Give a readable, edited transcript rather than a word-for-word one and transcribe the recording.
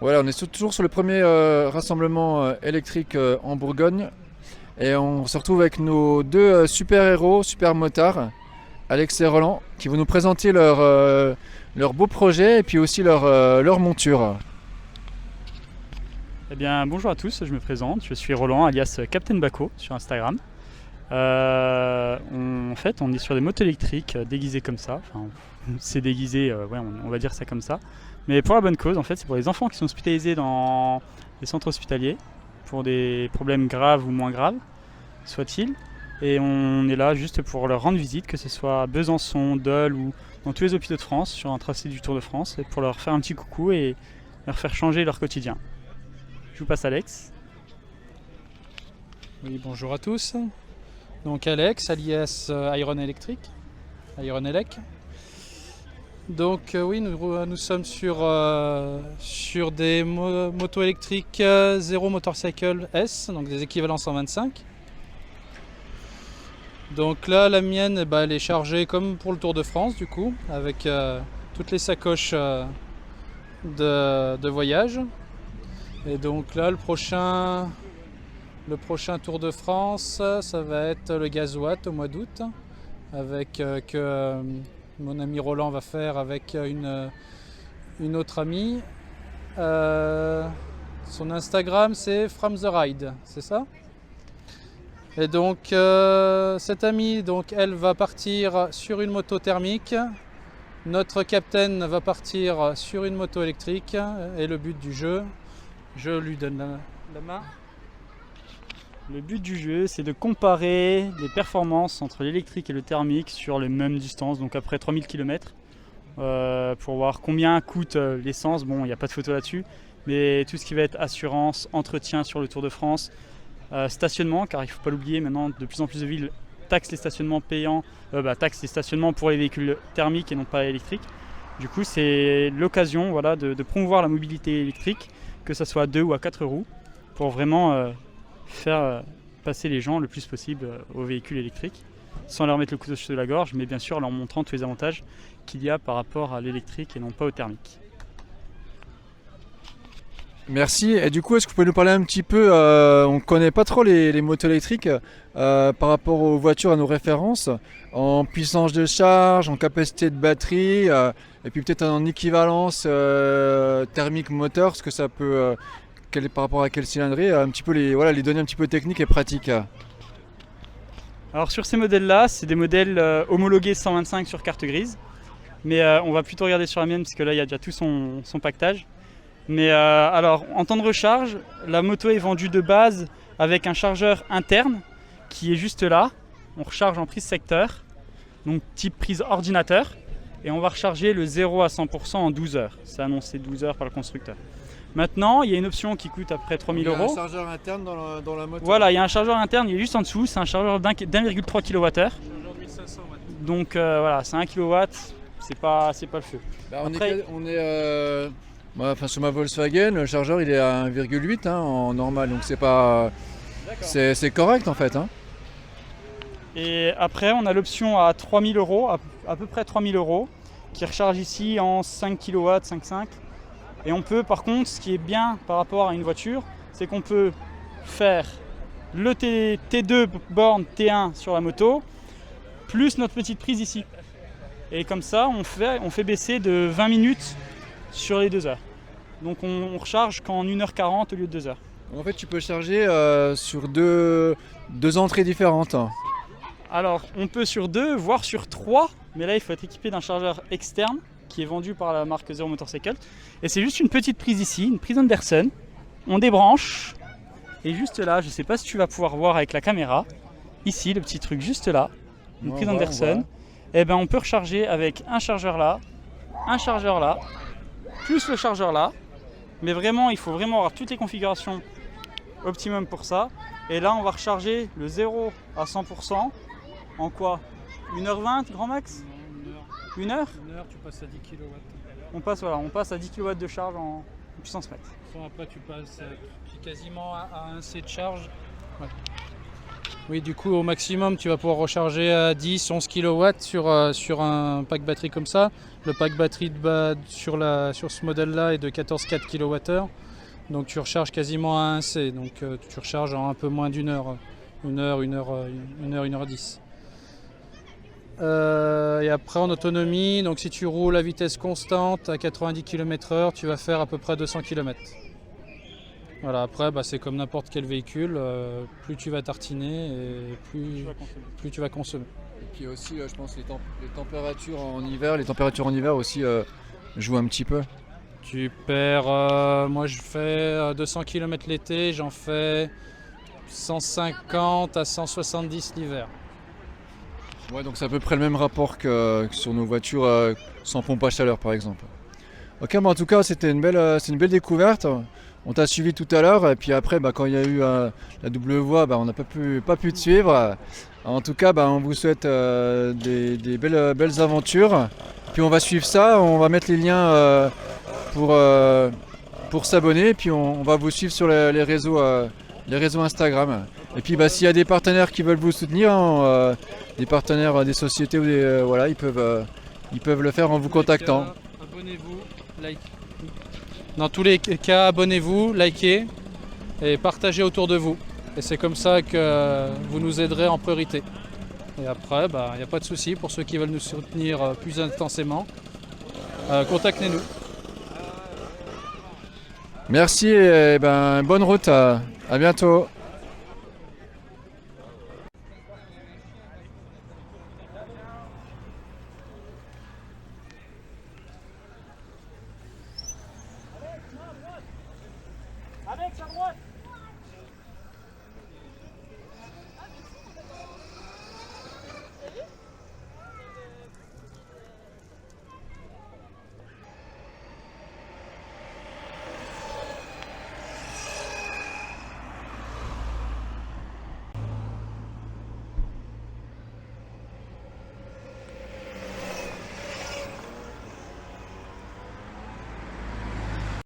Voilà, on est toujours sur le premier rassemblement électrique en Bourgogne. Et on se retrouve avec nos deux super-héros, super motards, Alex et Roland, qui vont nous présenter leur beau projet et puis aussi leur monture. Eh bien, bonjour à tous, je me présente, je suis Roland, alias Captain Baco sur Instagram. En fait, on est sur des motos électriques déguisées comme ça. Enfin, c'est déguisé, ouais, on va dire ça comme ça. Mais pour la bonne cause, en fait, c'est pour les enfants qui sont hospitalisés dans les centres hospitaliers pour des problèmes graves ou moins graves, soit-il. Et on est là juste pour leur rendre visite, que ce soit à Besançon, Dole ou dans tous les hôpitaux de France, sur un tracé du Tour de France, et pour leur faire un petit coucou et leur faire changer leur quotidien. Je vous passe Alex. Oui, bonjour à tous. Donc Alex, alias Iron Electric, Iron Elec. Donc oui, nous sommes sur des motos électriques Zero Motorcycle S, donc des équivalents 125. Donc là, la mienne, elle est chargée comme pour le Tour de France, du coup, avec toutes les sacoches de voyage. Et donc là, le prochain Tour de France, ça va être le Gazoat au mois d'août, avec que mon ami Roland va faire avec une autre amie. Son Instagram, c'est From the Ride, c'est ça? Et donc cette amie, elle va partir sur une moto thermique. Notre capitaine va partir sur une moto électrique. Et le but du jeu, je lui donne la main. Le but du jeu, c'est de comparer les performances entre l'électrique et le thermique sur les mêmes distances, donc après 3000 km, pour voir combien coûte l'essence. Bon, il n'y a pas de photo là-dessus, mais tout ce qui va être assurance, entretien sur le Tour de France, stationnement, car il ne faut pas l'oublier, maintenant de plus en plus de villes taxent les stationnements payants, taxent les stationnements pour les véhicules thermiques et non pas électriques. Du coup, c'est l'occasion, voilà, de promouvoir la mobilité électrique, que ce soit à 2 ou à 4 roues, pour vraiment faire passer les gens le plus possible aux véhicules électriques, sans leur mettre le couteau sur la gorge, mais bien sûr en leur montrant tous les avantages qu'il y a par rapport à l'électrique et non pas au thermique. Merci. Et du coup, est-ce que vous pouvez nous parler un petit peu, on ne connaît pas trop les motos électriques par rapport aux voitures à nos références, en puissance de charge, en capacité de batterie, et puis peut-être en équivalence thermique moteur, ce que ça peut, par rapport à quelle cylindrée, un petit peu les données un petit peu techniques et pratiques. Alors sur ces modèles-là, c'est des modèles homologués 125 sur carte grise, mais on va plutôt regarder sur la mienne, parce que là il y a déjà tout son pactage. Mais alors, en temps de recharge, la moto est vendue de base avec un chargeur interne qui est juste là. On recharge en prise secteur, donc type prise ordinateur, et on va recharger le 0 à 100% en 12 heures. C'est annoncé 12 heures par le constructeur. Maintenant, il y a une option qui coûte à peu près 3 000 €. Il y a un chargeur interne dans la moto. Voilà, il y a un chargeur interne, il est juste en dessous. C'est un chargeur d'1,3 kWh. Donc voilà, c'est 1 kW, c'est pas le feu. Après, sur ma Volkswagen, le chargeur il est à 1,8 en normal, donc c'est pas, c'est correct en fait. Et après, on a l'option à 3 000 €, à peu près 3 000 €, qui recharge ici en 5 kW, 5,5. Et on peut, par contre, ce qui est bien par rapport à une voiture, c'est qu'on peut faire le T2 borne T1 sur la moto, plus notre petite prise ici. Et comme ça, on fait baisser de 20 minutes sur les 2 heures. Donc on recharge qu'en 1h40 au lieu de 2 heures. En fait, tu peux charger sur deux entrées différentes. Alors, on peut sur 2, voire sur 3, mais là, il faut être équipé d'un chargeur externe qui est vendu par la marque Zero Motorcycle. Et c'est juste une petite prise ici, une prise Anderson. On débranche, et juste là, je ne sais pas si tu vas pouvoir voir avec la caméra, ici, le petit truc juste là, une prise Anderson. Et ben, on peut recharger avec un chargeur là, plus le chargeur là. Mais vraiment, il faut vraiment avoir toutes les configurations optimum pour ça. Et là, on va recharger le 0 à 100% en quoi? 1h20 grand max? 1 heure? 1 heure, tu passes à 10 kW. On passe à 10 kW de charge en puissance max. Après, tu passes quasiment à un C de charge. Ouais. Oui, du coup, au maximum, tu vas pouvoir recharger à 10-11 kW sur un pack batterie comme ça. Le pack batterie sur ce modèle-là est de 14,4 kWh. Donc tu recharges quasiment à 1C. Donc tu recharges en un peu moins d'une heure. 1h10. Et après en autonomie, donc si tu roules à vitesse constante à 90 km/h, tu vas faire à peu près 200 km. Voilà, après c'est comme n'importe quel véhicule, plus tu vas tartiner et plus tu vas consommer. Et puis aussi, je pense les températures en hiver aussi jouent un petit peu. Tu perds, moi je fais 200 km l'été, j'en fais 150 à 170 l'hiver. Ouais, donc c'est à peu près le même rapport que sur nos voitures sans pompe à chaleur par exemple. Ok, mais en tout cas c'est une belle découverte. On t'a suivi tout à l'heure et puis après quand il y a eu la double voie, on n'a pas pu te suivre. En tout cas, on vous souhaite des belles aventures. Puis on va suivre ça, on va mettre les liens pour s'abonner. Puis on va vous suivre sur les réseaux Instagram. Et puis s'il y a des partenaires qui veulent vous soutenir, des partenaires des sociétés, voilà, ils peuvent le faire en vous contactant. Abonnez-vous, like. Dans tous les cas, abonnez-vous, likez et partagez autour de vous. Et c'est comme ça que vous nous aiderez en priorité. Et après, il n'y a pas de souci pour ceux qui veulent nous soutenir plus intensément. Contactez-nous. Merci et bonne route, à bientôt. Avec sa droite.